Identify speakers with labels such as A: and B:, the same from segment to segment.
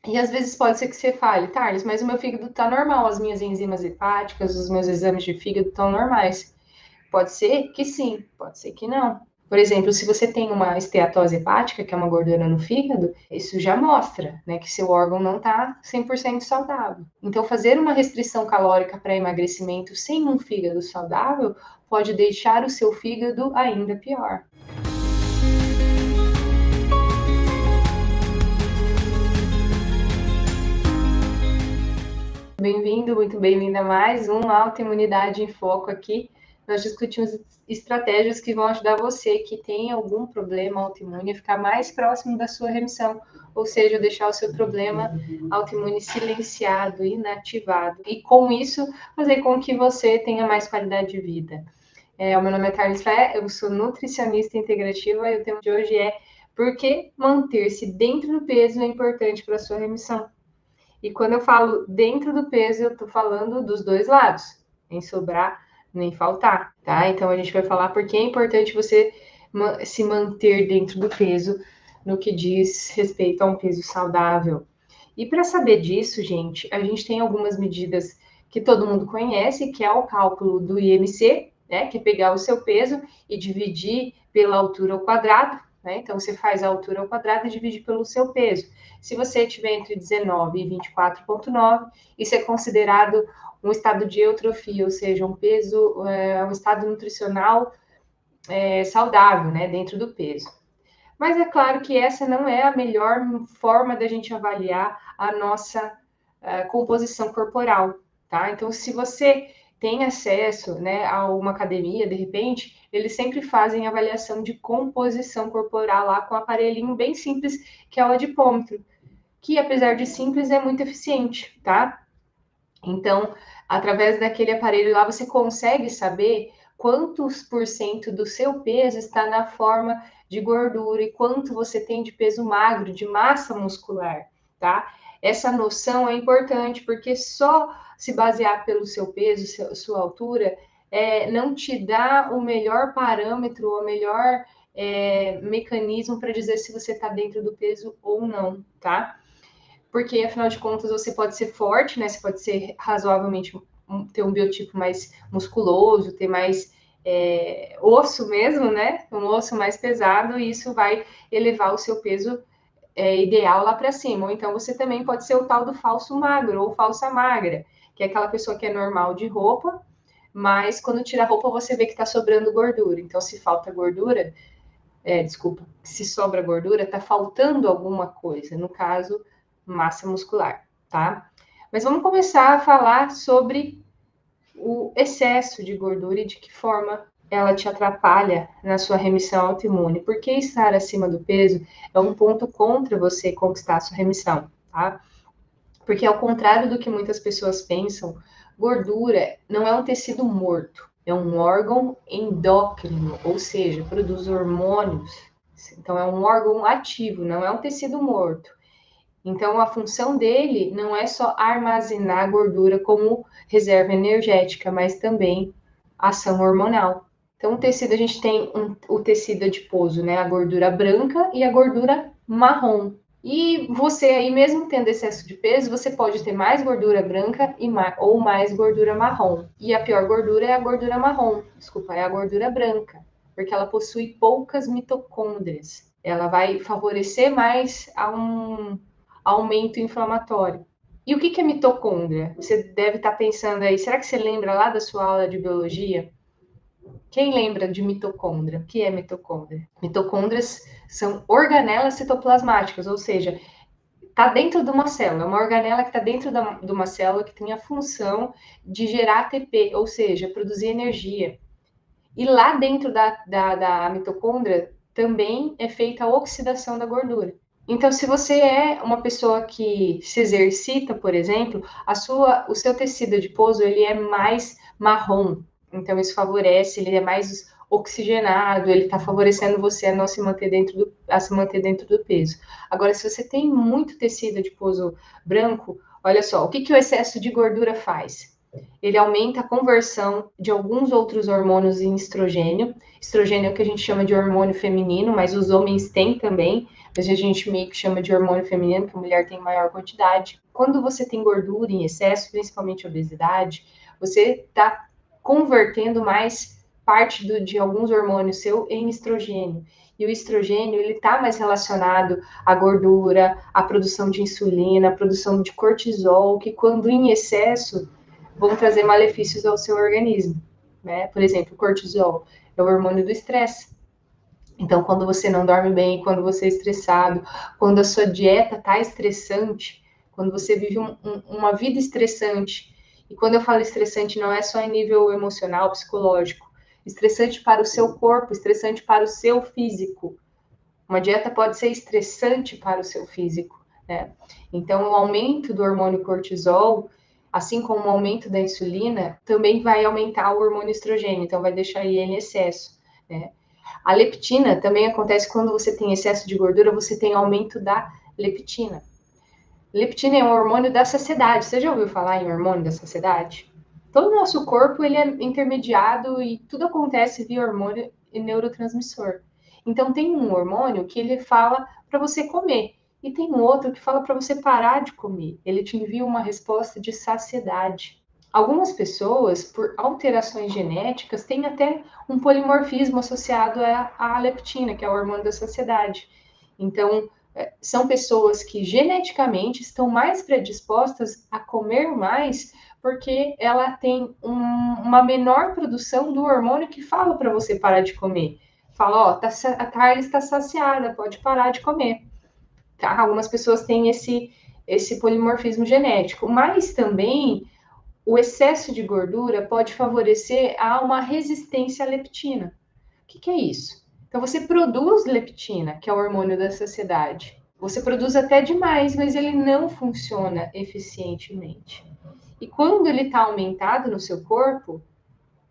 A: E às vezes pode ser que você fale, Thales, mas o meu fígado está normal, as minhas enzimas hepáticas, os meus exames de fígado estão normais. Pode ser que sim, pode ser que não. Por exemplo, se você tem uma esteatose hepática, que é uma gordura no fígado, isso já mostra, né, que seu órgão não está 100% saudável. Então, fazer uma restrição calórica para emagrecimento sem um fígado saudável pode deixar o seu fígado ainda pior. Bem-vindo, muito bem-vinda a mais um Autoimunidade em Foco aqui. Nós discutimos estratégias que vão ajudar você que tem algum problema autoimune a ficar mais próximo da sua remissão, ou seja, deixar o seu problema autoimune silenciado, inativado, e com isso fazer com que você tenha mais qualidade de vida. O meu nome é Carlos Fé, eu sou nutricionista integrativa e o tema de hoje é por que manter-se dentro do peso é importante para a sua remissão. E quando eu falo dentro do peso, eu estou falando dos dois lados, nem sobrar, nem faltar, tá? Então a gente vai falar por que é importante você se manter dentro do peso no que diz respeito a um peso saudável. E para saber disso, gente, a gente tem algumas medidas que todo mundo conhece, que é o cálculo do IMC, né? Que é pegar o seu peso e dividir pela altura ao quadrado, né? Então você faz a altura ao quadrado e divide pelo seu peso. Se você tiver entre 19 e 24,9, isso é considerado um estado de eutrofia, ou seja, um peso, um estado nutricional saudável, né, dentro do peso. Mas é claro que essa não é a melhor forma da gente avaliar a nossa composição corporal, tá? Então, se você tem acesso, né, a uma academia, de repente, eles sempre fazem avaliação de composição corporal lá com um aparelhinho bem simples, que é o adipômetro, que apesar de simples é muito eficiente, tá? Então, através daquele aparelho lá, você consegue saber quantos por cento do seu peso está na forma de gordura e quanto você tem de peso magro, de massa muscular, tá? Essa noção é importante porque só se basear pelo seu peso, sua altura, não te dá o melhor parâmetro, o melhor mecanismo para dizer se você está dentro do peso ou não, tá? Porque afinal de contas você pode ser forte, né? Você pode ser razoavelmente ter um biotipo mais musculoso, ter mais osso mesmo, né? Um osso mais pesado, e isso vai elevar o seu peso ideal lá para cima. Ou então você também pode ser o tal do falso magro ou falsa magra, que é aquela pessoa que é normal de roupa, mas quando tira a roupa você vê que está sobrando gordura. Então, se falta gordura, desculpa, se sobra gordura, está faltando alguma coisa, no caso, massa muscular, tá? Mas vamos começar a falar sobre o excesso de gordura e de que forma ela te atrapalha na sua remissão autoimune. Porque estar acima do peso é um ponto contra você conquistar a sua remissão, tá? Porque ao contrário do que muitas pessoas pensam, gordura não é um tecido morto, é um órgão endócrino, ou seja, produz hormônios. Então é um órgão ativo, não é um tecido morto. Então a função dele não é só armazenar gordura como reserva energética, mas também ação hormonal. Então o tecido a gente tem o tecido adiposo, né, a gordura branca e a gordura marrom. E você aí, mesmo tendo excesso de peso, você pode ter mais gordura branca ou mais gordura marrom. E a pior gordura é a gordura marrom, desculpa, é a gordura branca, porque ela possui poucas mitocôndrias. Ela vai favorecer mais a um aumento inflamatório. E o que é mitocôndria? Você deve estar pensando aí, será que você lembra lá da sua aula de biologia? Quem lembra de mitocôndria? O que é mitocôndria? Mitocôndrias são organelas citoplasmáticas, ou seja, está dentro de uma célula, é uma organela que está dentro de uma célula que tem a função de gerar ATP, ou seja, produzir energia. E lá dentro da mitocôndria também é feita a oxidação da gordura. Então, se você é uma pessoa que se exercita, por exemplo, o seu tecido adiposo ele é mais marrom. Então, isso favorece, ele é mais oxigenado, ele está favorecendo você a não se manter a se manter dentro do peso. Agora, se você tem muito tecido adiposo branco, olha só, o que o excesso de gordura faz? ele aumenta a conversão de alguns outros hormônios em estrogênio. Estrogênio é o que a gente chama de hormônio feminino, mas os homens têm também, mas a gente meio que chama de hormônio feminino, que a mulher tem maior quantidade. Quando você tem gordura em excesso, principalmente obesidade, você está convertendo mais parte de alguns hormônios seu em estrogênio. E o estrogênio, ele está mais relacionado à gordura, à produção de insulina, à produção de cortisol, que quando em excesso vão trazer malefícios ao seu organismo, né? Por exemplo, o cortisol é o hormônio do estresse. Então, quando você não dorme bem, quando você é estressado, quando a sua dieta está estressante, quando você vive uma vida estressante, e quando eu falo estressante, não é só em nível emocional, psicológico, estressante para o seu corpo, estressante para o seu físico. Uma dieta pode ser estressante para o seu físico, né? Então, o aumento do hormônio cortisol, assim como o aumento da insulina, também vai aumentar o hormônio estrogênio, então vai deixar ele em excesso, né? A leptina também acontece quando você tem excesso de gordura, você tem aumento da leptina. Leptina é um hormônio da saciedade. Você já ouviu falar em hormônio da saciedade? Todo o nosso corpo ele é intermediado e tudo acontece via hormônio e neurotransmissor. Então tem um hormônio que ele fala para você comer e tem um outro que fala para você parar de comer. Ele te envia uma resposta de saciedade. Algumas pessoas, por alterações genéticas, têm até um polimorfismo associado à leptina, que é o hormônio da saciedade. Então, são pessoas que geneticamente estão mais predispostas a comer mais porque ela tem uma menor produção do hormônio que fala para você parar de comer. Fala, ó, a carne está saciada, pode parar de comer. Tá? Algumas pessoas têm esse polimorfismo genético, mas também o excesso de gordura pode favorecer a uma resistência à leptina. O que é isso? Então, você produz leptina, que é o hormônio da saciedade. Você produz até demais, mas ele não funciona eficientemente. E quando ele está aumentado no seu corpo,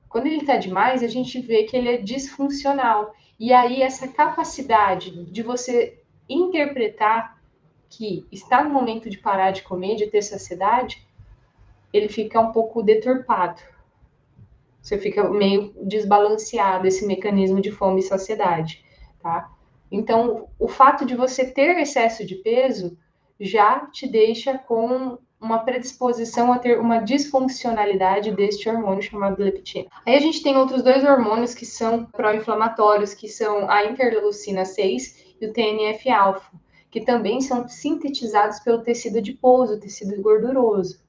A: quando ele está demais, a gente vê que ele é disfuncional. E aí, essa capacidade de você interpretar que está no momento de parar de comer, de ter saciedade, ele fica um pouco deturpado. Você fica meio desbalanceado esse mecanismo de fome e saciedade, tá? Então, o fato de você ter excesso de peso já te deixa com uma predisposição a ter uma disfuncionalidade deste hormônio chamado leptina. Aí a gente tem outros dois hormônios que são pró-inflamatórios, que são a interleucina 6 e o TNF-alfa, que também são sintetizados pelo tecido adiposo, tecido gorduroso.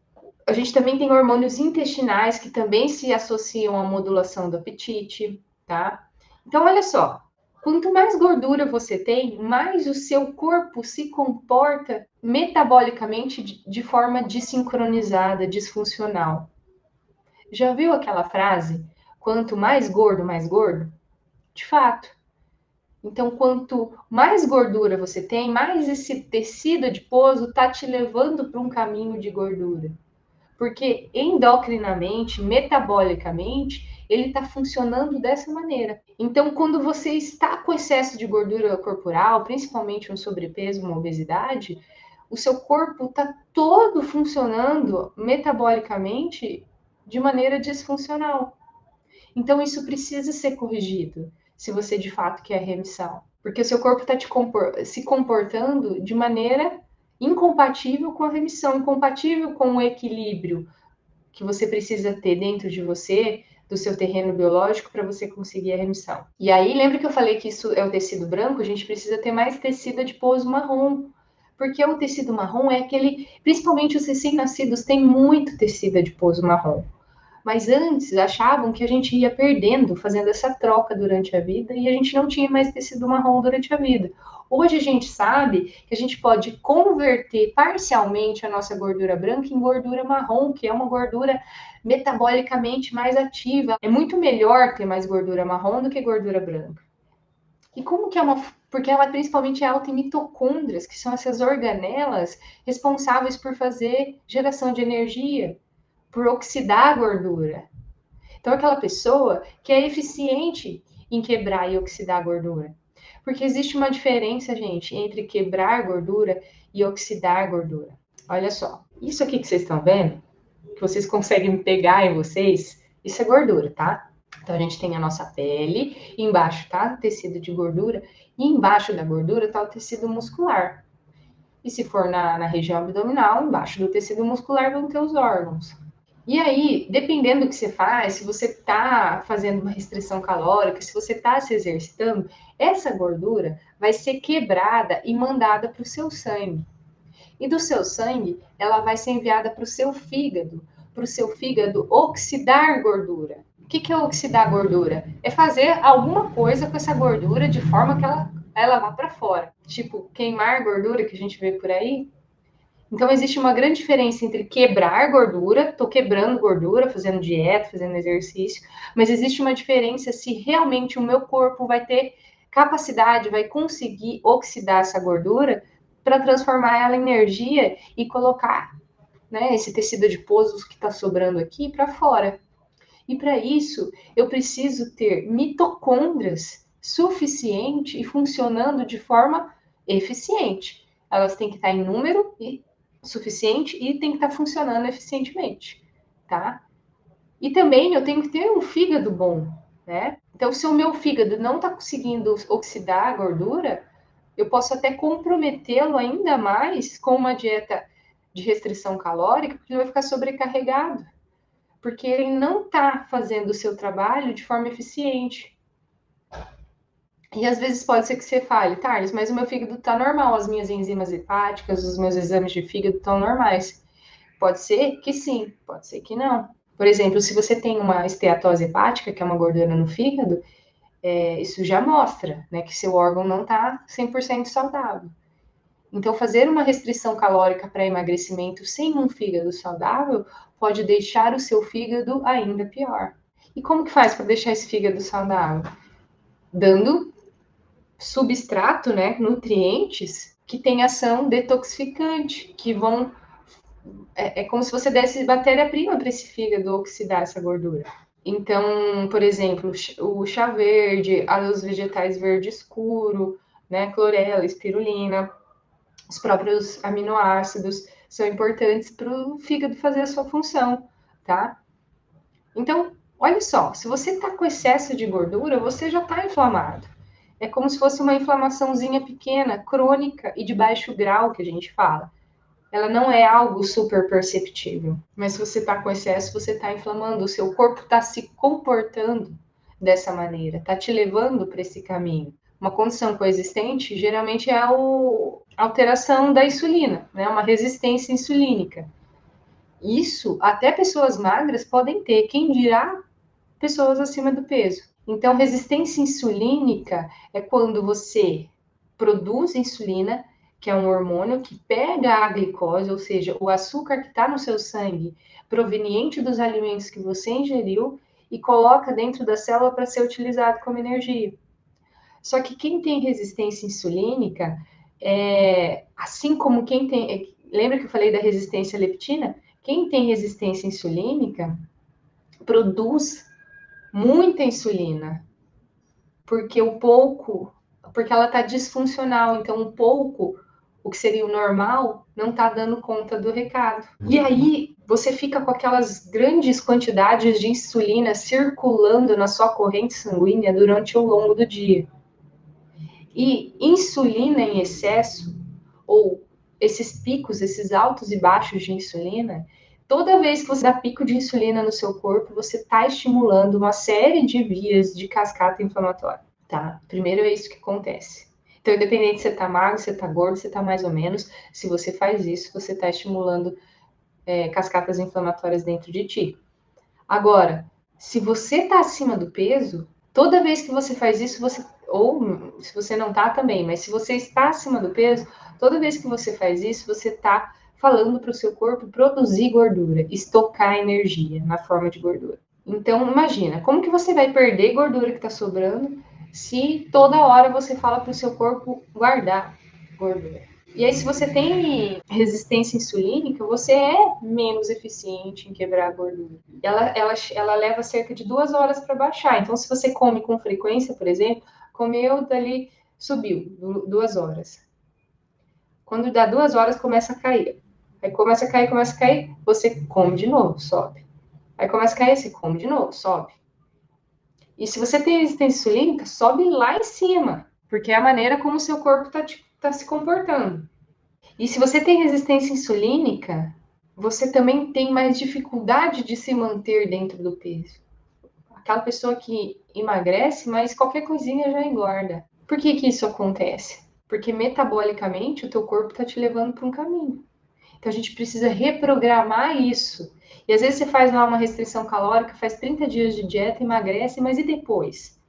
A: A gente também tem hormônios intestinais que também se associam à modulação do apetite, tá? Então, olha só, quanto mais gordura você tem, mais o seu corpo se comporta metabolicamente de forma desincronizada, disfuncional. Já viu aquela frase? Quanto mais gordo, mais gordo? De fato. Então, quanto mais gordura você tem, mais esse tecido adiposo está te levando para um caminho de gordura. Porque endocrinamente, metabolicamente, ele está funcionando dessa maneira. Então, quando você está com excesso de gordura corporal, principalmente um sobrepeso, uma obesidade, o seu corpo está todo funcionando metabolicamente de maneira disfuncional. Então, isso precisa ser corrigido, se você de fato quer remissão. Porque o seu corpo está se comportando de maneira incompatível com a remissão, incompatível com o equilíbrio que você precisa ter dentro de você, do seu terreno biológico, para você conseguir a remissão. E aí, lembra que eu falei que isso é o tecido branco? A gente precisa ter mais tecido adiposo marrom. Porque o tecido marrom é aquele, principalmente os recém-nascidos, têm muito tecido adiposo marrom. Mas antes achavam que a gente ia perdendo, fazendo essa troca durante a vida, e a gente não tinha mais tecido marrom durante a vida. Hoje a gente sabe que a gente pode converter parcialmente a nossa gordura branca em gordura marrom, que é uma gordura metabolicamente mais ativa. É muito melhor ter mais gordura marrom do que gordura branca. E como que é uma... Porque ela principalmente é alta em mitocôndrias, que são essas organelas responsáveis por fazer geração de energia, por oxidar a gordura. Então, aquela pessoa que é eficiente em quebrar e oxidar a gordura. Porque existe uma diferença, gente, entre quebrar gordura e oxidar gordura. Olha só, isso aqui que vocês estão vendo que vocês conseguem pegar em vocês, isso é gordura, tá? Então a gente tem a nossa pele, embaixo tá o tecido de gordura, e embaixo da gordura tá o tecido muscular. E se for na região abdominal, embaixo do tecido muscular vão ter os órgãos. E aí, dependendo do que você faz, se você está fazendo uma restrição calórica, se você está se exercitando, essa gordura vai ser quebrada e mandada para o seu sangue. E do seu sangue, ela vai ser enviada para o seu fígado oxidar gordura. O que é oxidar gordura? É fazer alguma coisa com essa gordura de forma que ela vá para fora. Tipo, queimar gordura que a gente vê por aí. Então, existe uma grande diferença entre quebrar gordura, estou quebrando gordura, fazendo dieta, fazendo exercício, mas existe uma diferença se realmente o meu corpo vai ter capacidade, vai conseguir oxidar essa gordura para transformar ela em energia e colocar, né, esse tecido adiposo que está sobrando aqui para fora. E para isso, eu preciso ter mitocôndrias suficiente e funcionando de forma eficiente. Elas têm que estar em número suficiente e tem que estar funcionando eficientemente, tá? E também eu tenho que ter um fígado bom, né? Então, se o meu fígado não está conseguindo oxidar a gordura, eu posso até comprometê-lo ainda mais com uma dieta de restrição calórica, porque ele vai ficar sobrecarregado, porque ele não está fazendo o seu trabalho de forma eficiente. E às vezes pode ser que você fale, Thales, mas o meu fígado está normal, as minhas enzimas hepáticas, os meus exames de fígado estão normais. Pode ser que sim, pode ser que não. Por exemplo, se você tem uma esteatose hepática, que é uma gordura no fígado, isso já mostra, né, que seu órgão não está 100% saudável. Então, fazer uma restrição calórica para emagrecimento sem um fígado saudável pode deixar o seu fígado ainda pior. E como que faz para deixar esse fígado saudável? Dando substrato, né, nutrientes que têm ação detoxificante, que vão é como se você desse matéria-prima para esse fígado oxidar essa gordura. Então, por exemplo, o chá verde, os vegetais verde escuro, né, clorela, espirulina, os próprios aminoácidos são importantes para o fígado fazer a sua função, tá? Então, olha só, se você está com excesso de gordura, você já está inflamado. É como se fosse uma inflamaçãozinha pequena, crônica e de baixo grau, que a gente fala. Ela não é algo super perceptível. Mas se você está com excesso, você está inflamando. O seu corpo está se comportando dessa maneira, está te levando para esse caminho. Uma condição coexistente geralmente é a alteração da insulina, né? Uma resistência insulínica. Isso até pessoas magras podem ter, quem dirá pessoas acima do peso. Então, resistência insulínica é quando você produz insulina, que é um hormônio que pega a glicose, ou seja, o açúcar que está no seu sangue, proveniente dos alimentos que você ingeriu, e coloca dentro da célula para ser utilizado como energia. Só que quem tem resistência insulínica, assim como quem tem. Lembra que eu falei da resistência à leptina? Quem tem resistência insulínica produz muita insulina, porque ela está disfuncional, então um pouco, o que seria o normal, não está dando conta do recado. E aí você fica com aquelas grandes quantidades de insulina circulando na sua corrente sanguínea durante o longo do dia. E insulina em excesso, ou esses picos, esses altos e baixos de insulina, toda vez que você dá pico de insulina no seu corpo, você está estimulando uma série de vias de cascata inflamatória, tá? Primeiro é isso que acontece. Então, independente se você está magro, se você está gordo, se você está mais ou menos, se você faz isso, você está estimulando cascatas inflamatórias dentro de ti. Agora, se você está acima do peso, toda vez que você faz isso, ou se você não está também, mas se você está acima do peso, toda vez que você faz isso, você está falando para o seu corpo produzir gordura, estocar energia na forma de gordura. Então, imagina, como que você vai perder gordura que está sobrando se toda hora você fala para o seu corpo guardar gordura? E aí, se você tem resistência insulínica, você é menos eficiente em quebrar a gordura. Ela leva cerca de 2 horas para baixar. Então, se você come com frequência, por exemplo, comeu, dali subiu 2 horas. Quando dá 2 horas, começa a cair. Aí começa a cair, você come de novo, sobe. Aí começa a cair, você come de novo, sobe. E se você tem resistência insulínica, sobe lá em cima, porque é a maneira como o seu corpo tá se comportando. E se você tem resistência insulínica, você também tem mais dificuldade de se manter dentro do peso. Aquela pessoa que emagrece, mas qualquer coisinha já engorda. Por que que isso acontece? Porque metabolicamente o teu corpo está te levando para um caminho. Então a gente precisa reprogramar isso. E às vezes você faz lá uma restrição calórica, faz 30 dias de dieta, emagrece, mas e depois?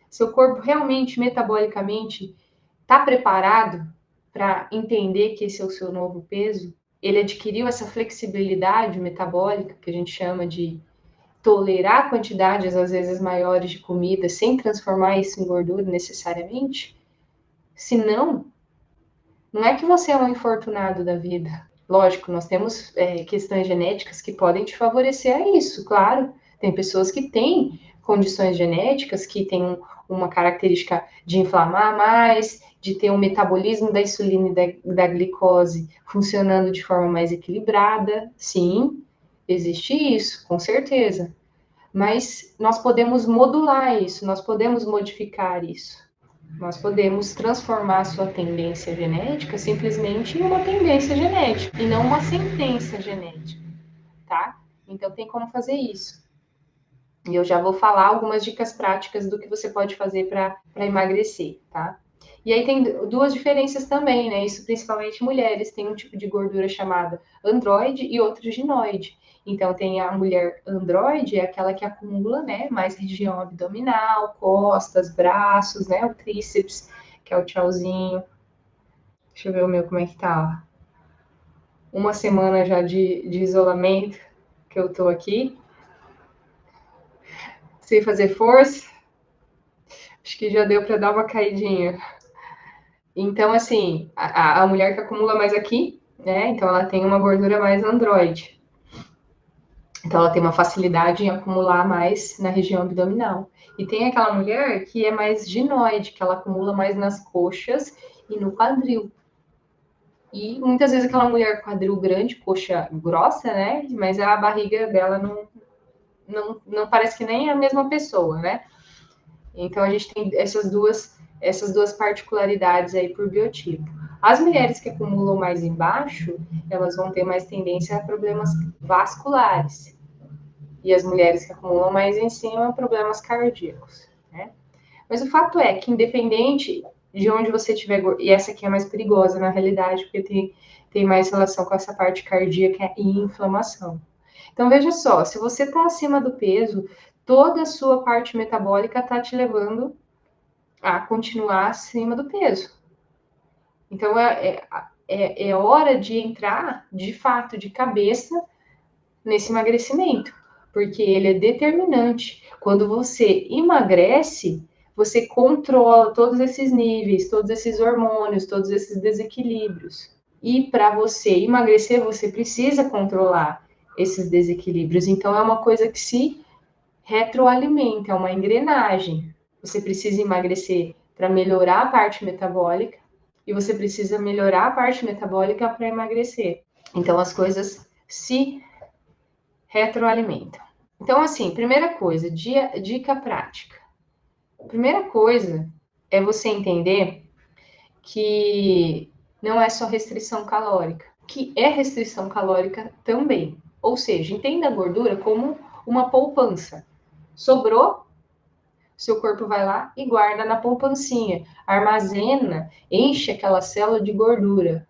A: Seu corpo realmente, metabolicamente, está preparado para entender que esse é o seu novo peso? Ele adquiriu essa flexibilidade metabólica, que a gente chama de tolerar quantidades às vezes maiores de comida sem transformar isso em gordura necessariamente? Se não, não é que você é um infortunado da vida. Lógico, nós temos questões genéticas que podem te favorecer a isso, claro. Tem pessoas que têm condições genéticas que têm uma característica de inflamar mais, de ter um metabolismo da insulina e da glicose funcionando de forma mais equilibrada. Sim, existe isso, com certeza. Mas nós podemos modular isso, nós podemos modificar isso. Nós podemos transformar a sua tendência genética simplesmente em uma tendência genética e não uma sentença genética, tá? Então tem como fazer isso. E eu já vou falar algumas dicas práticas do que você pode fazer para emagrecer, tá? E aí tem duas diferenças também, né? Isso principalmente mulheres, tem um tipo de gordura chamada androide e outro ginoide. Então tem a mulher androide, é aquela que acumula, né, mais região abdominal, costas, braços, né, o tríceps, que é o tchauzinho. Deixa eu ver o meu como é que tá, ó. Uma semana já de isolamento que eu tô aqui, sem fazer força. Acho que já deu para dar uma caidinha. Então, assim, a mulher que acumula mais aqui, né? Então, ela tem uma gordura mais androide. Então, ela tem uma facilidade em acumular mais na região abdominal. E tem aquela mulher que é mais ginoide, que ela acumula mais nas coxas e no quadril. E muitas vezes aquela mulher com quadril grande, coxa grossa, né? Mas a barriga dela não parece que nem a mesma pessoa, né? Então a gente tem essas duas particularidades aí por biotipo. As mulheres que acumulam mais embaixo, elas vão ter mais tendência a problemas vasculares. E as mulheres que acumulam mais em cima, problemas cardíacos, né? Mas o fato é que, independente de onde você estiver, e essa aqui é mais perigosa na realidade, porque tem mais relação com essa parte cardíaca e inflamação. Então, veja só, se você está acima do peso, toda a sua parte metabólica está te levando a continuar acima do peso. Então, é hora de entrar, de fato, de cabeça nesse emagrecimento, porque ele é determinante. Quando você emagrece, você controla todos esses níveis, todos esses hormônios, todos esses desequilíbrios. E para você emagrecer, você precisa controlar esses desequilíbrios. Então, é uma coisa que se retroalimenta, é uma engrenagem. Você precisa emagrecer para melhorar a parte metabólica e você precisa melhorar a parte metabólica para emagrecer. Então, as coisas se retroalimentam. Então, assim, primeira coisa, dica prática. Primeira coisa é você entender que não é só restrição calórica, que é restrição calórica também. Ou seja, entenda a gordura como uma poupança. Sobrou, seu corpo vai lá e guarda na poupancinha, armazena, enche aquela célula de gordura.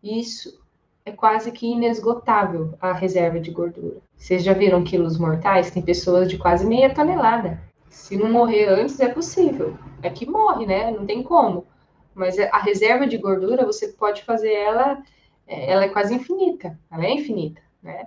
A: Isso é quase que inesgotável a reserva de gordura. Vocês já viram quilos mortais? Tem pessoas de quase meia tonelada. Se não morrer antes, é possível. É que morre, né? Não tem como. Mas a reserva de gordura, você pode fazer ela é quase infinita. Ela é infinita, né?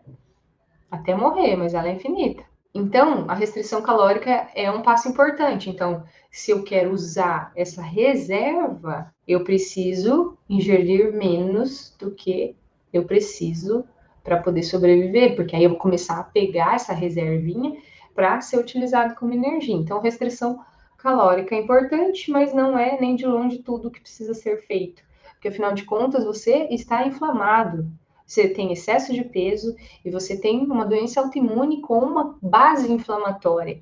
A: Até morrer, mas ela é infinita. Então, a restrição calórica é um passo importante. Então, se eu quero usar essa reserva, eu preciso ingerir menos do que eu preciso para poder sobreviver, porque aí eu vou começar a pegar essa reservinha para ser utilizado como energia. Então, restrição calórica é importante, mas não é nem de longe tudo que precisa ser feito, porque afinal de contas você está inflamado. você tem excesso de peso e você tem uma doença autoimune com uma base inflamatória,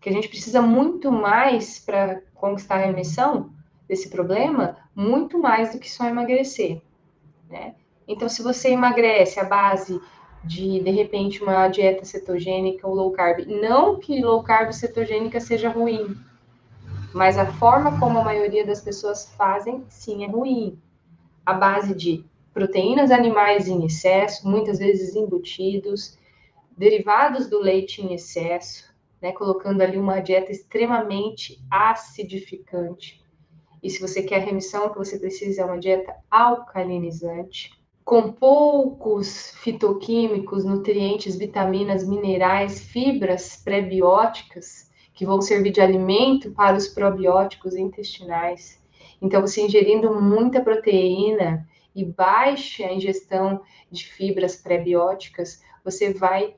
A: que a gente precisa muito mais para conquistar a remissão desse problema, muito mais do que só emagrecer, né? Então, se você emagrece à base de repente, uma dieta cetogênica ou low carb, não que low carb cetogênica seja ruim, mas a forma como a maioria das pessoas fazem, sim, é ruim. A base de proteínas animais em excesso, muitas vezes embutidos, derivados do leite em excesso, né, colocando ali uma dieta extremamente acidificante. E se você quer remissão, o que você precisa é uma dieta alcalinizante, com poucos fitoquímicos, nutrientes, vitaminas, minerais, fibras pré-bióticas, que vão servir de alimento para os probióticos intestinais. Então, você ingerindo muita proteína e baixa ingestão de fibras pré-bióticas, você vai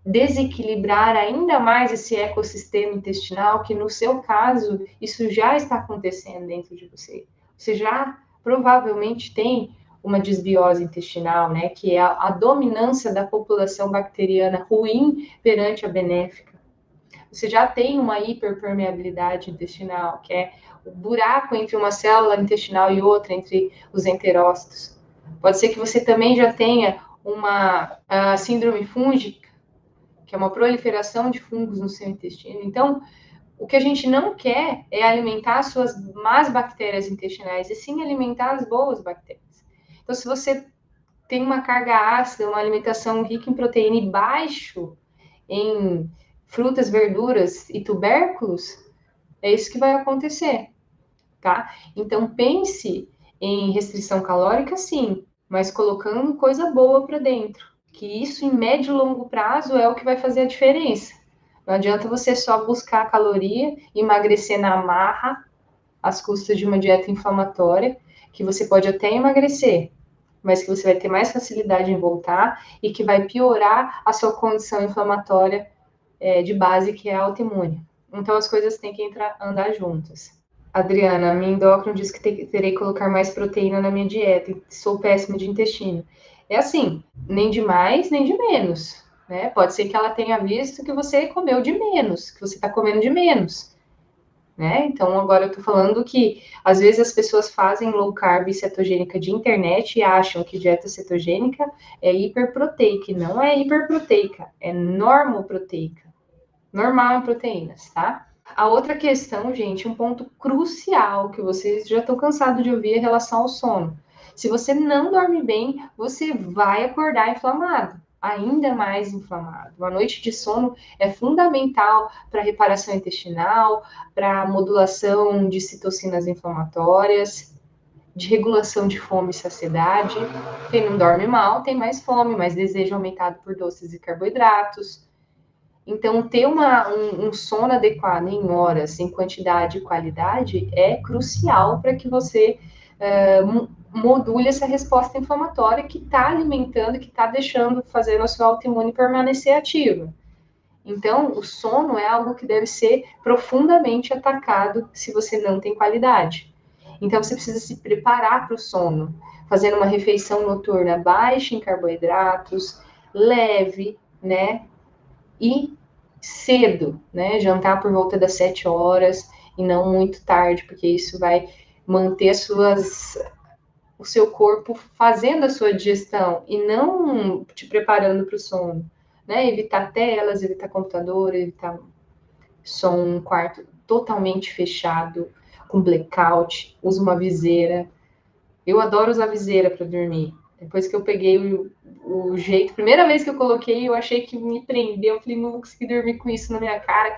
A: desequilibrar ainda mais esse ecossistema intestinal, que no seu caso, isso já está acontecendo dentro de você. Você já provavelmente tem uma desbiose intestinal, né, que é a dominância da população bacteriana ruim perante a benéfica. Você já tem uma hiperpermeabilidade intestinal, que é o buraco entre uma célula intestinal e outra, entre os enterócitos. Pode ser que você também já tenha uma síndrome fúngica, que é uma proliferação de fungos no seu intestino. Então, o que a gente não quer é alimentar as suas más bactérias intestinais, e sim alimentar as boas bactérias. Então, se você tem uma carga ácida, uma alimentação rica em proteína e baixo em frutas, verduras e tubérculos, é isso que vai acontecer, tá? Então, pense em restrição calórica, sim, mas colocando coisa boa para dentro, que isso em médio e longo prazo é o que vai fazer a diferença. Não adianta você só buscar caloria, emagrecer na marra, às custas de uma dieta inflamatória, que você pode até emagrecer, mas que você vai ter mais facilidade em voltar e que vai piorar a sua condição inflamatória de base, que é a autoimune. Então as coisas têm que andar juntas. Adriana, minha endócrina diz que terei que colocar mais proteína na minha dieta e sou péssima de intestino. É assim, nem de mais, nem de menos, né? Pode ser que ela tenha visto que você comeu de menos, que você está comendo de menos, né? Então, agora eu tô falando que, às vezes, as pessoas fazem low carb cetogênica de internet e acham que dieta cetogênica é hiperproteica, e não é hiperproteica, é normoproteica, normal em proteínas, tá? A outra questão, gente, um ponto crucial que vocês já estão cansados de ouvir é em relação ao sono. Se você não dorme bem, você vai acordar inflamado, ainda mais inflamado. Uma noite de sono é fundamental para a reparação intestinal, para a modulação de citocinas inflamatórias, de regulação de fome e saciedade. Quem não dorme mal tem mais fome, mais desejo aumentado por doces e carboidratos. Então, ter um sono adequado em horas, em quantidade e qualidade é crucial para que você module essa resposta inflamatória que está alimentando, que está deixando, fazendo a sua autoimune permanecer ativa. Então, o sono é algo que deve ser profundamente atacado se você não tem qualidade. Então, você precisa se preparar para o sono, fazendo uma refeição noturna baixa em carboidratos, leve, né? E cedo, né? Jantar por volta das 7 horas e não muito tarde, porque isso vai manter o seu corpo fazendo a sua digestão e não te preparando para o sono, né? Evitar telas, evitar computador, evitar som, um quarto totalmente fechado, com blackout, usa uma viseira. Eu adoro usar viseira para dormir. Depois que eu peguei o jeito, primeira vez que eu coloquei, eu achei que me prendeu. Eu falei, não vou conseguir dormir com isso na minha cara.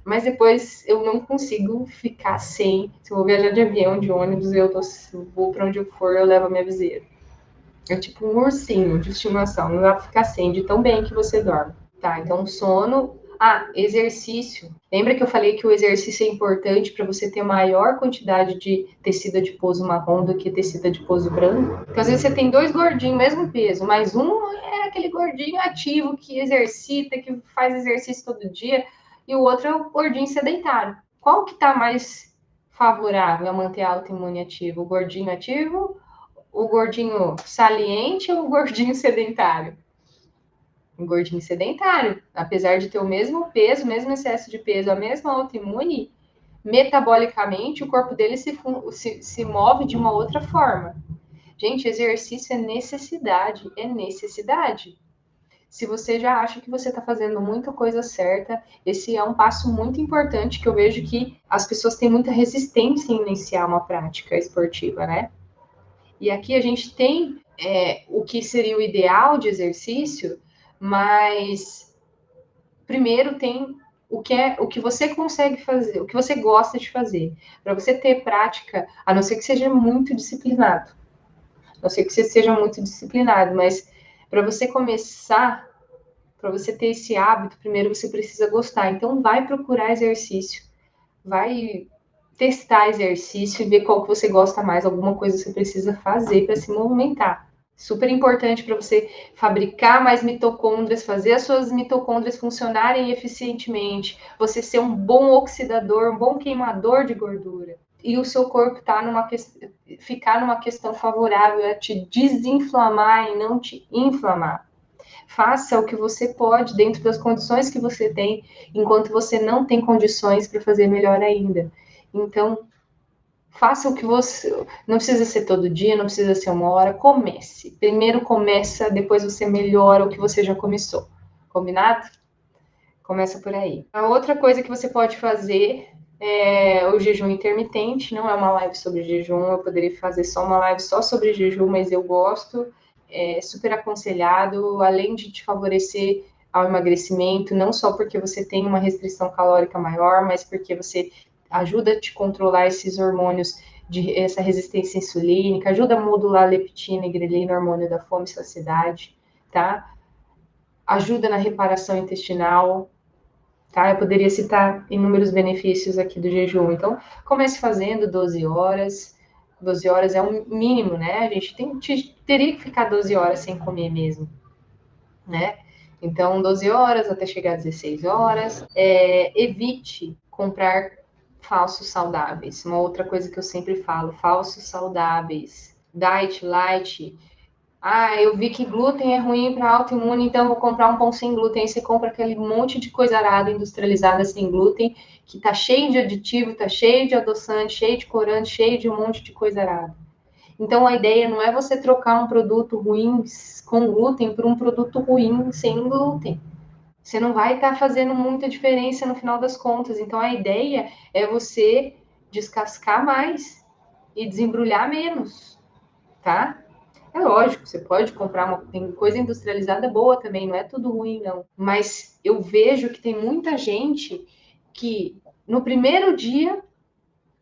A: Mas depois eu não consigo ficar sem. Se eu vou viajar de avião, de ônibus, eu vou para onde eu for, eu levo a minha viseira. É tipo um ursinho de estimação. Não dá para ficar sem, de tão bem que você dorme. Tá, então sono. Ah, exercício. Lembra que eu falei que o exercício é importante para você ter maior quantidade de tecido adiposo marrom do que tecido adiposo branco? Então, às vezes você tem dois gordinhos, mesmo peso, mas um é aquele gordinho ativo que exercita, que faz exercício todo dia, e o outro é o gordinho sedentário. Qual que está mais favorável a manter a autoimune ativa? O gordinho ativo O gordinho saliente ou o gordinho sedentário? Um gordinho sedentário, apesar de ter o mesmo peso, o mesmo excesso de peso, a mesma autoimune, metabolicamente o corpo dele se move de uma outra forma. Gente, exercício é necessidade, é necessidade. Se você já acha que você está fazendo muita coisa certa, esse é um passo muito importante que eu vejo que as pessoas têm muita resistência em iniciar uma prática esportiva, né? E aqui a gente tem o que seria o ideal de exercício, mas primeiro tem o que você consegue fazer, o que você gosta de fazer. Para você ter prática, a não ser que seja muito disciplinado. A não ser que você seja muito disciplinado, mas para você começar, para você ter esse hábito, primeiro você precisa gostar. Então vai procurar exercício, vai testar exercício e ver qual que você gosta mais, alguma coisa você precisa fazer para se movimentar. Super importante para você fabricar mais mitocôndrias, fazer as suas mitocôndrias funcionarem eficientemente, você ser um bom oxidador, um bom queimador de gordura. E o seu corpo ficar numa questão favorável a te desinflamar e não te inflamar. Faça o que você pode dentro das condições que você tem, enquanto você não tem condições para fazer melhor ainda. Então, faça o que você... Não precisa ser todo dia, não precisa ser uma hora. Comece. Primeiro começa, depois você melhora o que você já começou. Combinado? Começa por aí. A outra coisa que você pode fazer é o jejum intermitente. Não é uma live sobre jejum, eu poderia fazer só uma live só sobre jejum, mas eu gosto. É super aconselhado, além de te favorecer ao emagrecimento, não só porque você tem uma restrição calórica maior, mas porque você ajuda a te controlar esses hormônios, essa resistência insulínica, ajuda a modular a leptina e grelina, hormônio da fome e saciedade, tá? Ajuda na reparação intestinal, tá? Eu poderia citar inúmeros benefícios aqui do jejum. Então, comece fazendo 12 horas. 12 horas é um mínimo, né? A gente teria que ficar 12 horas sem comer mesmo, né? Então, 12 horas até chegar a 16 horas. Evite comprar falsos saudáveis. Uma outra coisa que eu sempre falo, falsos saudáveis. Diet light. Eu vi que glúten é ruim para autoimune, então vou comprar um pão sem glúten. Aí você compra aquele monte de coisa arada industrializada sem glúten, que tá cheio de aditivo, tá cheio de adoçante, cheio de corante, cheio de um monte de coisa arada. Então a ideia não é você trocar um produto ruim com glúten por um produto ruim sem glúten. Você não vai estar fazendo muita diferença no final das contas. Então a ideia é você descascar mais e desembrulhar menos, tá? É lógico, você pode comprar tem coisa industrializada boa também, não é tudo ruim, não. Mas eu vejo que tem muita gente que no primeiro dia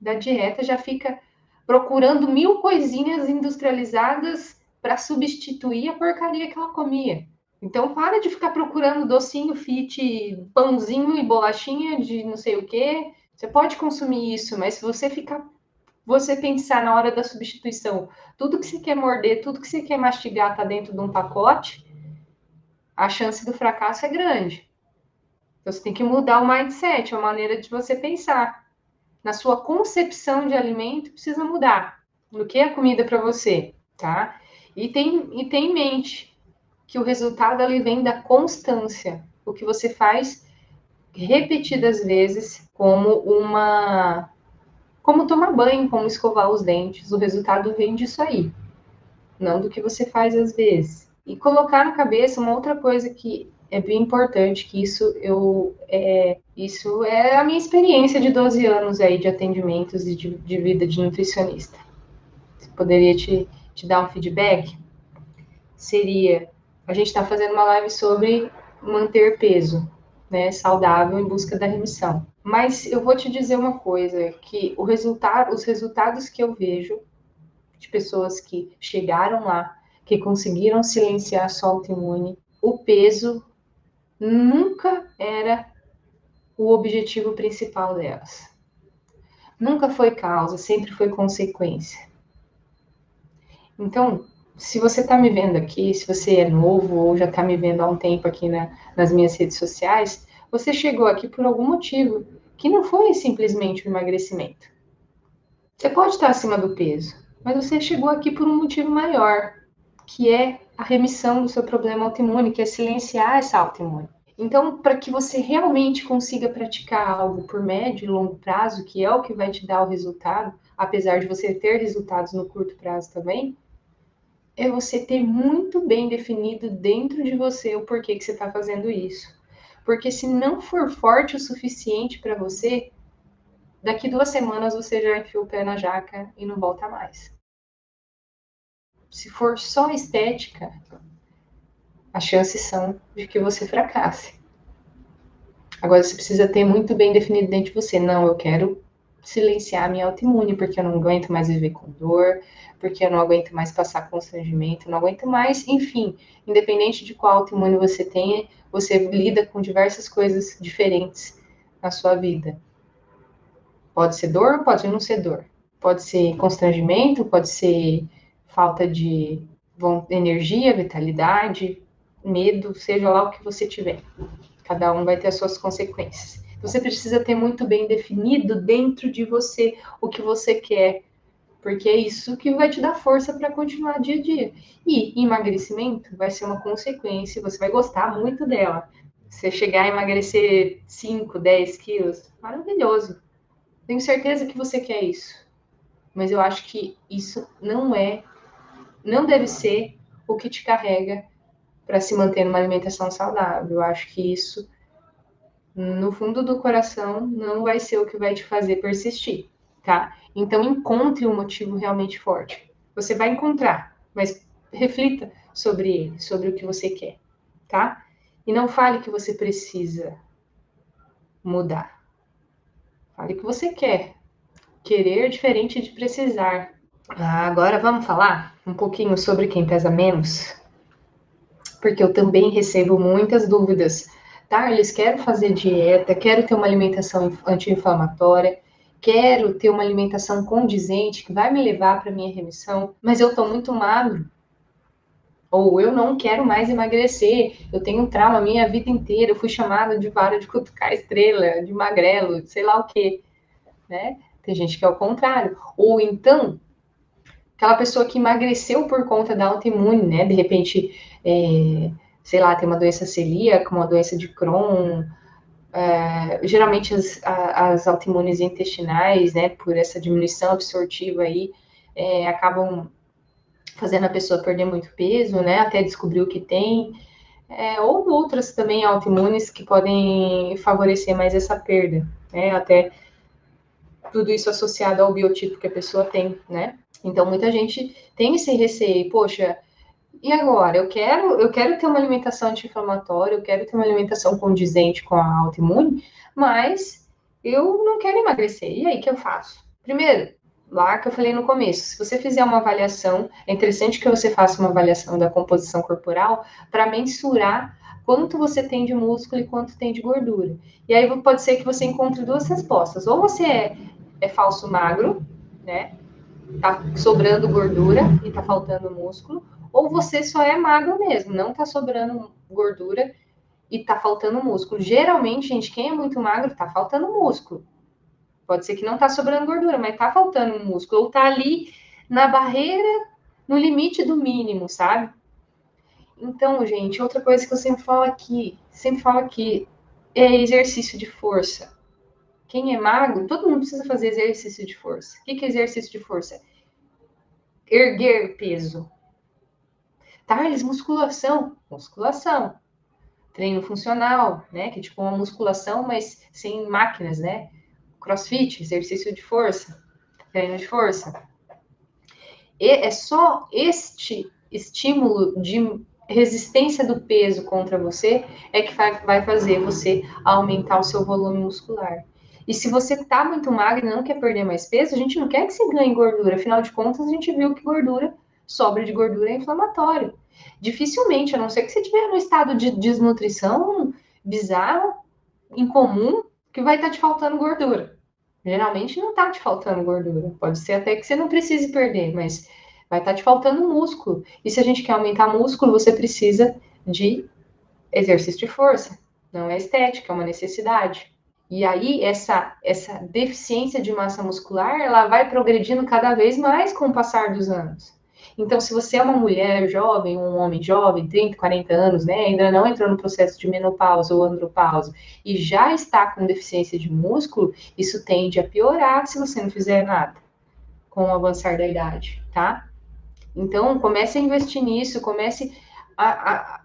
A: da dieta já fica procurando 1000 coisinhas industrializadas para substituir a porcaria que ela comia. Então, para de ficar procurando docinho, fit, pãozinho e bolachinha de não sei o quê. Você pode consumir isso, mas se você pensar na hora da substituição, tudo que você quer morder, tudo que você quer mastigar está dentro de um pacote, a chance do fracasso é grande. Então, você tem que mudar o mindset, a maneira de você pensar. Na sua concepção de alimento, precisa mudar. No que é comida para você, tá? E tem em mente que o resultado ali vem da constância. O que você faz repetidas vezes, como tomar banho, como escovar os dentes. O resultado vem disso aí, não do que você faz às vezes. E colocar na cabeça uma outra coisa que é bem importante, que isso é a minha experiência de 12 anos aí de atendimentos e de vida de nutricionista. Poderia te dar um feedback? Seria, a gente está fazendo uma live sobre manter peso, né, saudável em busca da remissão. Mas eu vou te dizer uma coisa, que os resultados que eu vejo de pessoas que chegaram lá, que conseguiram silenciar sua autoimune, o peso nunca era o objetivo principal delas. Nunca foi causa, sempre foi consequência. Então, se você está me vendo aqui, se você é novo ou já está me vendo há um tempo aqui nas minhas redes sociais, você chegou aqui por algum motivo, que não foi simplesmente o emagrecimento. Você pode estar acima do peso, Mas você chegou aqui por um motivo maior, que é a remissão do seu problema autoimune, que é silenciar essa autoimune. Então, para que você realmente consiga praticar algo por médio e longo prazo, que é o que vai te dar o resultado, apesar de você ter resultados no curto prazo também, é você ter muito bem definido dentro de você o porquê que você está fazendo isso. Porque se não for forte o suficiente para você, daqui 2 semanas você já enfia o pé na jaca e não volta mais. Se for só estética, as chances são de que você fracasse. Agora você precisa ter muito bem definido dentro de você. Não, eu quero silenciar a minha autoimune, porque eu não aguento mais viver com dor, porque eu não aguento mais passar constrangimento, não aguento mais, enfim, independente de qual autoimune você tenha, você lida com diversas coisas diferentes na sua vida. Pode ser dor, pode não ser dor. Pode ser constrangimento, pode ser falta de energia, vitalidade, medo, seja lá o que você tiver. Cada um vai ter as suas consequências. Você precisa ter muito bem definido dentro de você o que você quer, porque é isso que vai te dar força para continuar dia a dia. E emagrecimento vai ser uma consequência, você vai gostar muito dela. Você chegar a emagrecer 5, 10 quilos, maravilhoso. Tenho certeza que você quer isso. Mas eu acho que isso não deve ser o que te carrega para se manter numa alimentação saudável. Eu acho que isso no fundo do coração, não vai ser o que vai te fazer persistir, tá? Então, encontre um motivo realmente forte. Você vai encontrar, mas reflita sobre ele, sobre o que você quer, tá? E não fale que você precisa mudar. Fale o que você quer. Querer é diferente de precisar. Agora vamos falar um pouquinho sobre quem pesa menos, porque eu também recebo muitas dúvidas. Tarles, quero fazer dieta, quero ter uma alimentação anti-inflamatória, quero ter uma alimentação condizente que vai me levar para minha remissão, mas eu estou muito magro. Ou eu não quero mais emagrecer, eu tenho um trauma a minha vida inteira, eu fui chamada de vara de cutucar estrela, de magrelo, sei lá o quê, né? Tem gente que é o contrário. Ou então, aquela pessoa que emagreceu por conta da autoimune, né? De repente, sei lá, tem uma doença celíaca, uma doença de Crohn, geralmente as autoimunes intestinais, né? Por essa diminuição absortiva aí, acabam fazendo a pessoa perder muito peso, né? Até descobrir o que tem. Ou outras também autoimunes que podem favorecer mais essa perda, né? Até tudo isso associado ao biotipo que a pessoa tem, né? Então, muita gente tem esse receio, poxa, e agora? Eu quero ter uma alimentação anti-inflamatória, eu quero ter uma alimentação condizente com a autoimune, mas eu não quero emagrecer. E aí, o que eu faço? Primeiro, lá que eu falei no começo, se você fizer uma avaliação, é interessante que você faça uma avaliação da composição corporal para mensurar quanto você tem de músculo e quanto tem de gordura. E aí pode ser que você encontre duas respostas. Ou você é falso magro, né? Tá sobrando gordura e tá faltando músculo, ou você só é magro mesmo, não tá sobrando gordura e tá faltando músculo. Geralmente, gente, quem é muito magro tá faltando músculo. Pode ser que não tá sobrando gordura, mas tá faltando músculo, ou tá ali na barreira, no limite do mínimo, sabe? Então, gente, outra coisa que eu sempre falo aqui, é exercício de força. Quem é magro, todo mundo precisa fazer exercício de força. O que é exercício de força? Erguer peso. Thales, musculação. Musculação. Treino funcional, né? Que é tipo uma musculação, mas sem máquinas, né? Crossfit, exercício de força. Treino de força. E é só este estímulo de resistência do peso contra você é que vai fazer você aumentar o seu volume muscular. E se você está muito magro e não quer perder mais peso, a gente não quer que você ganhe gordura. Afinal de contas, a gente viu que gordura, sobra de gordura é inflamatório. Dificilmente, a não ser que você estiver no estado de desnutrição bizarro, incomum, que vai estar te faltando gordura. Geralmente não está te faltando gordura. Pode ser até que você não precise perder, mas vai estar te faltando músculo. E se a gente quer aumentar músculo, você precisa de exercício de força. Não é estética, é uma necessidade. E aí, essa deficiência de massa muscular, ela vai progredindo cada vez mais com o passar dos anos. Então, se você é uma mulher jovem, um homem jovem, 30, 40 anos, né, ainda não entrou no processo de menopausa ou andropausa, e já está com deficiência de músculo, isso tende a piorar se você não fizer nada com o avançar da idade, tá? Então, comece a investir nisso, comece a, a,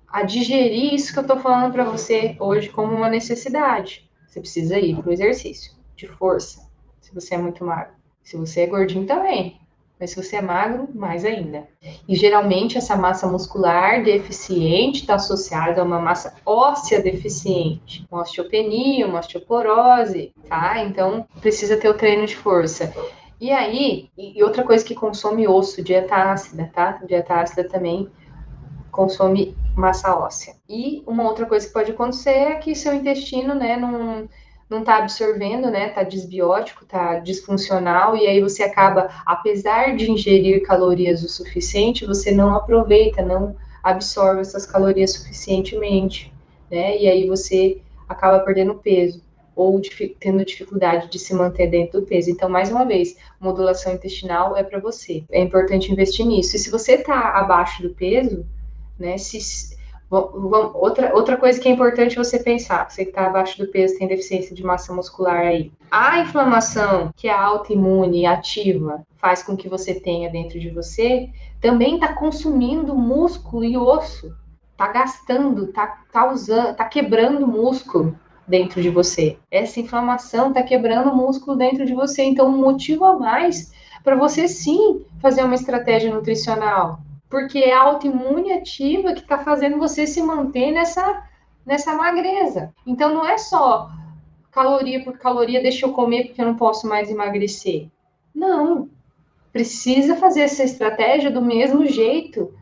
A: a digerir isso que eu estou falando para você hoje como uma necessidade. Você precisa ir para o exercício de força, se você é muito magro. Se você é gordinho também, mas se você é magro, mais ainda. E geralmente essa massa muscular deficiente está associada a uma massa óssea deficiente, uma osteopenia, uma osteoporose, tá? Então precisa ter o treino de força. E aí, e outra coisa que consome osso, dieta ácida, tá? Dieta ácida também consome massa óssea. E uma outra coisa que pode acontecer é que seu intestino, né, não está absorvendo, né, tá desbiótico, tá disfuncional, e aí você acaba, apesar de ingerir calorias o suficiente, você não aproveita, não absorve essas calorias suficientemente, né, e aí você acaba perdendo peso ou tendo dificuldade de se manter dentro do peso. Então, mais uma vez, modulação intestinal é para você. É importante investir nisso. E se você está abaixo do peso, né? Outra coisa que é importante você pensar, você que está abaixo do peso, tem deficiência de massa muscular aí. A inflamação que a autoimune ativa faz com que você tenha dentro de você, também está consumindo músculo e osso. Está gastando, está quebrando músculo dentro de você. Essa inflamação está quebrando músculo dentro de você. Então, um motivo a mais para você sim fazer uma estratégia nutricional, porque é a autoimune ativa que está fazendo você se manter nessa magreza. Então não é só caloria por caloria, deixa eu comer porque eu não posso mais emagrecer. Não, precisa fazer essa estratégia do mesmo jeito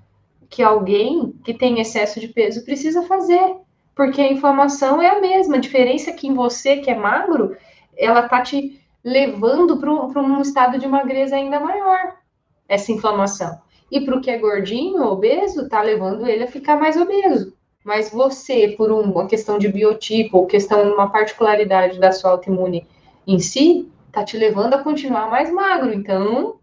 A: que alguém que tem excesso de peso precisa fazer, porque a inflamação é a mesma. A diferença é que em você que é magro, ela tá te levando para um estado de magreza ainda maior, essa inflamação. E para o que é gordinho, obeso, tá levando ele a ficar mais obeso. Mas você, por uma questão de biotipo ou questão de uma particularidade da sua autoimune em si, tá te levando a continuar mais magro. Então,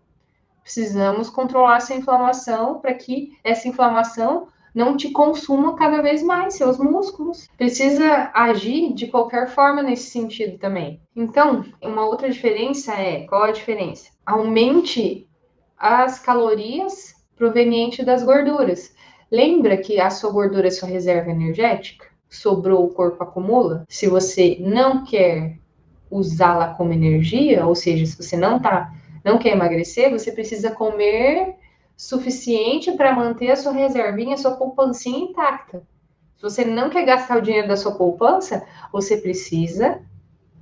A: precisamos controlar essa inflamação para que essa inflamação não te consuma cada vez mais seus músculos. Precisa agir de qualquer forma nesse sentido também. Então, uma outra diferença é, qual a diferença? Aumente as calorias provenientes das gorduras. Lembra que a sua gordura é sua reserva energética? Sobrou, o corpo acumula? Se você não quer usá-la como energia, ou seja, se você não quer emagrecer, você precisa comer suficiente para manter a sua reservinha, a sua poupancinha intacta. Se você não quer gastar o dinheiro da sua poupança, você precisa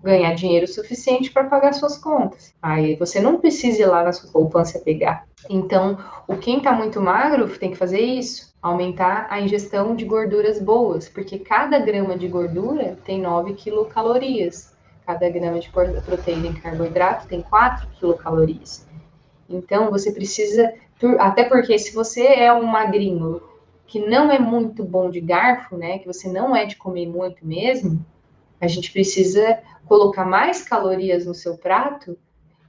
A: ganhar dinheiro suficiente para pagar suas contas. Aí você não precisa ir lá na sua poupança pegar. Então, quem está muito magro tem que fazer isso, aumentar a ingestão de gorduras boas, porque cada grama de gordura tem 9 quilocalorias. Cada grama de proteína e carboidrato tem 4 quilocalorias. Então, você precisa, até porque se você é um magrinho que não é muito bom de garfo, né, que você não é de comer muito mesmo, a gente precisa colocar mais calorias no seu prato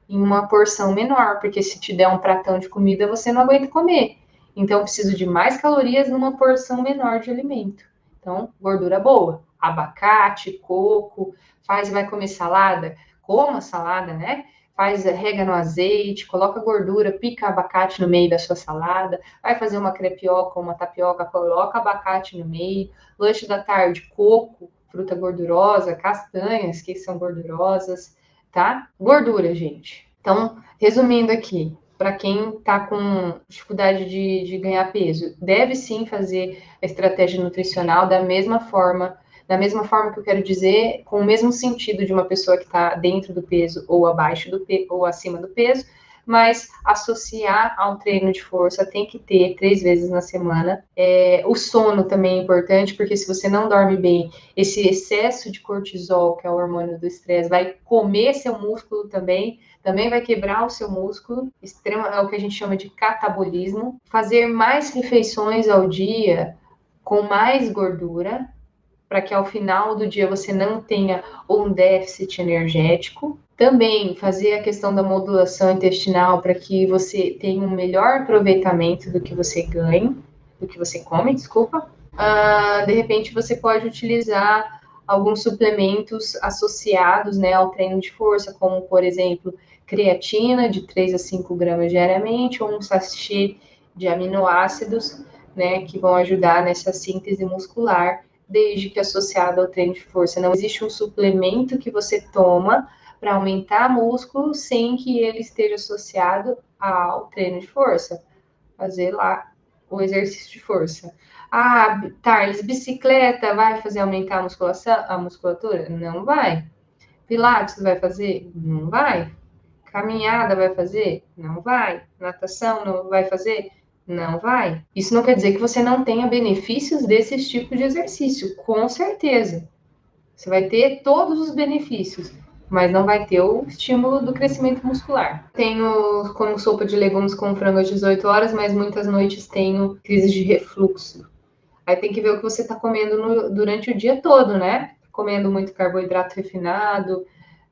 A: em uma porção menor, porque se te der um pratão de comida, você não aguenta comer. Então, eu preciso de mais calorias numa porção menor de alimento. Então, gordura boa, abacate, coco, vai comer salada, coma salada, né? Rega no azeite, coloca gordura, pica abacate no meio da sua salada, vai fazer uma crepioca, uma tapioca, coloca abacate no meio, lanche da tarde, coco, fruta gordurosa, castanhas que são gordurosas, tá? Gordura, gente. Então, resumindo aqui, para quem está com dificuldade de ganhar peso, deve sim fazer a estratégia nutricional da mesma forma que eu quero dizer, com o mesmo sentido de uma pessoa que está dentro do peso ou abaixo do peso ou acima do peso, mas associar ao treino de força tem que ter 3 vezes na semana. O sono também é importante, porque se você não dorme bem, esse excesso de cortisol, que é o hormônio do estresse, vai comer seu músculo também vai quebrar o seu músculo, é o que a gente chama de catabolismo. Fazer mais refeições ao dia com mais gordura, para que ao final do dia você não tenha um déficit energético. Também fazer a questão da modulação intestinal para que você tenha um melhor aproveitamento do que você ganha, do que você come, desculpa. De repente você pode utilizar alguns suplementos associados, né, ao treino de força, como, por exemplo, creatina de 3 a 5 gramas diariamente, ou um sachê de aminoácidos, né, que vão ajudar nessa síntese muscular, desde que associado ao treino de força. Não existe um suplemento que você toma para aumentar músculo sem que ele esteja associado ao treino de força. Fazer lá o exercício de força. Thales, bicicleta vai fazer aumentar a musculatura? Não vai. Pilates vai fazer? Não vai. Caminhada vai fazer? Não vai. Natação não vai fazer? Não vai. Isso não quer dizer que você não tenha benefícios desses tipos de exercício, com certeza. Você vai ter todos os benefícios, mas não vai ter o estímulo do crescimento muscular. Tenho como sopa de legumes com frango às 18 horas, mas muitas noites tenho crises de refluxo. Aí tem que ver o que você está comendo durante o dia todo, né? Comendo muito carboidrato refinado,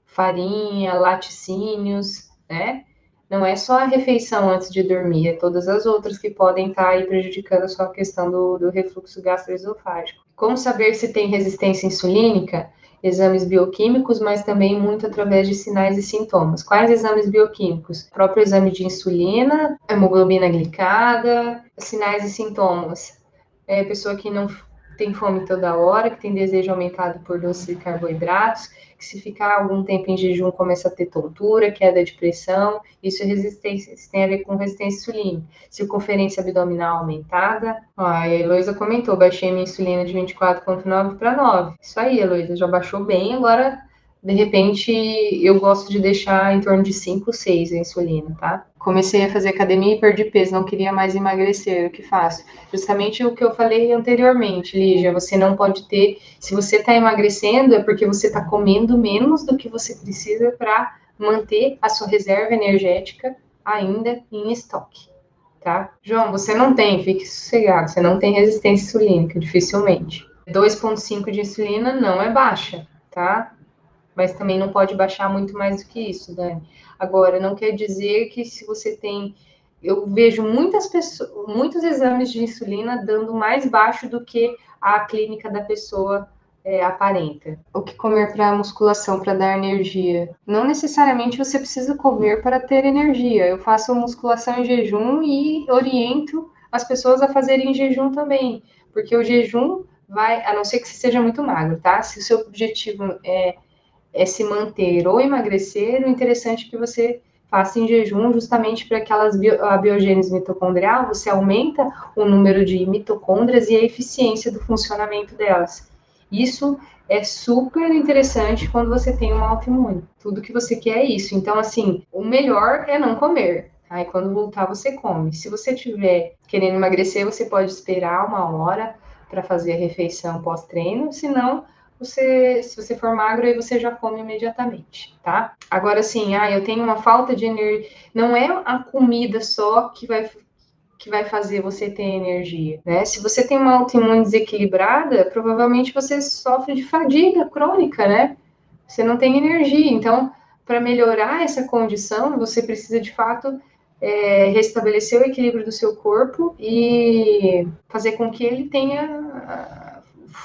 A: farinha, laticínios, né? Não é só a refeição antes de dormir, é todas as outras que podem estar aí prejudicando a sua questão do refluxo gastroesofágico. Como saber se tem resistência insulínica? Exames bioquímicos, mas também muito através de sinais e sintomas. Quais exames bioquímicos? O próprio exame de insulina, hemoglobina glicada, sinais e sintomas. Pessoa que não tem fome toda hora, que tem desejo aumentado por doces e carboidratos, que se ficar algum tempo em jejum começa a ter tontura, queda de pressão, isso é resistência, isso tem a ver com resistência insulínica. Circunferência abdominal aumentada. A Heloísa comentou, baixei minha insulina de 24,9 para 9. Isso aí, Heloísa, já baixou bem, agora de repente eu gosto de deixar em torno de 5, 6 a insulina, tá? Comecei a fazer academia e perdi peso, não queria mais emagrecer, o que faço? Justamente o que eu falei anteriormente, Lígia, você não pode ter, se você está emagrecendo é porque você está comendo menos do que você precisa para manter a sua reserva energética ainda em estoque, tá? João, você não tem, fique sossegado, você não tem resistência insulínica, dificilmente. 2,5 de insulina não é baixa, tá? Mas também não pode baixar muito mais do que isso, Dani. Agora, não quer dizer que se você tem... Eu vejo muitos exames de insulina dando mais baixo do que a clínica da pessoa aparenta. O que comer para musculação, para dar energia? Não necessariamente você precisa comer para ter energia. Eu faço musculação em jejum e oriento as pessoas a fazerem em jejum também, porque o jejum vai, a não ser que você seja muito magro, tá? Se o seu objetivo é se manter ou emagrecer, o interessante é que você faça em jejum, justamente para a biogênese mitocondrial, você aumenta o número de mitocôndrias e a eficiência do funcionamento delas. Isso é super interessante quando você tem uma autoimune. Tudo que você quer é isso. Então, assim, o melhor é não comer. Aí, quando voltar, você come. Se você estiver querendo emagrecer, você pode esperar 1 hora para fazer a refeição pós-treino, senão se você for magro, aí você já come imediatamente, tá? Agora, assim, eu tenho uma falta de energia. Não é a comida só que vai fazer você ter energia, né? Se você tem uma autoimune desequilibrada, provavelmente você sofre de fadiga crônica, né? Você não tem energia. Então, para melhorar essa condição, você precisa, de fato, restabelecer o equilíbrio do seu corpo e fazer com que ele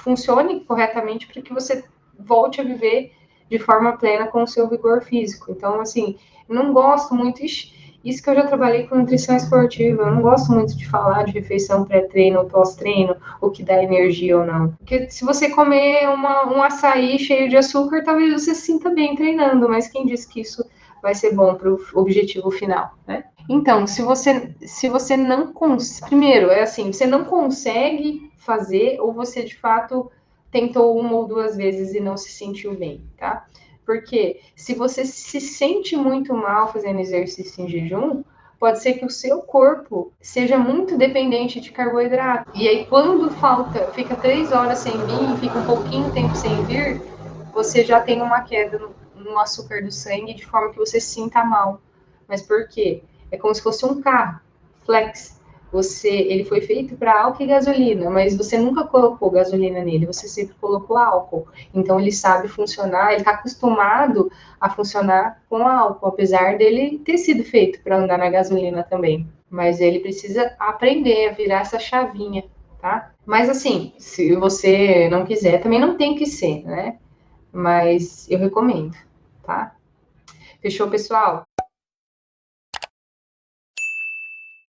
A: funcione corretamente para que você volte a viver de forma plena com o seu vigor físico. Então, assim, não gosto muito, isso que eu já trabalhei com nutrição esportiva, eu não gosto muito de falar de refeição pré-treino ou pós-treino, o que dá energia ou não. Porque se você comer um açaí cheio de açúcar, talvez você se sinta bem treinando, mas quem disse que isso vai ser bom para o objetivo final, né? Então, se você não consegue, primeiro, você não consegue fazer ou você de fato tentou 1 ou 2 vezes e não se sentiu bem, tá? Porque se você se sente muito mal fazendo exercício em jejum, pode ser que o seu corpo seja muito dependente de carboidrato. E aí, quando fica 3 horas sem vir, fica um pouquinho tempo sem vir, você já tem uma queda no açúcar do sangue de forma que você se sinta mal. Mas por quê? É como se fosse um carro, flex. ele foi feito para álcool e gasolina, mas você nunca colocou gasolina nele, você sempre colocou álcool. Então ele sabe funcionar, ele está acostumado a funcionar com álcool, apesar dele ter sido feito para andar na gasolina também. Mas ele precisa aprender a virar essa chavinha, tá? Mas assim, se você não quiser, também não tem que ser, né? Mas eu recomendo, tá? Fechou, pessoal?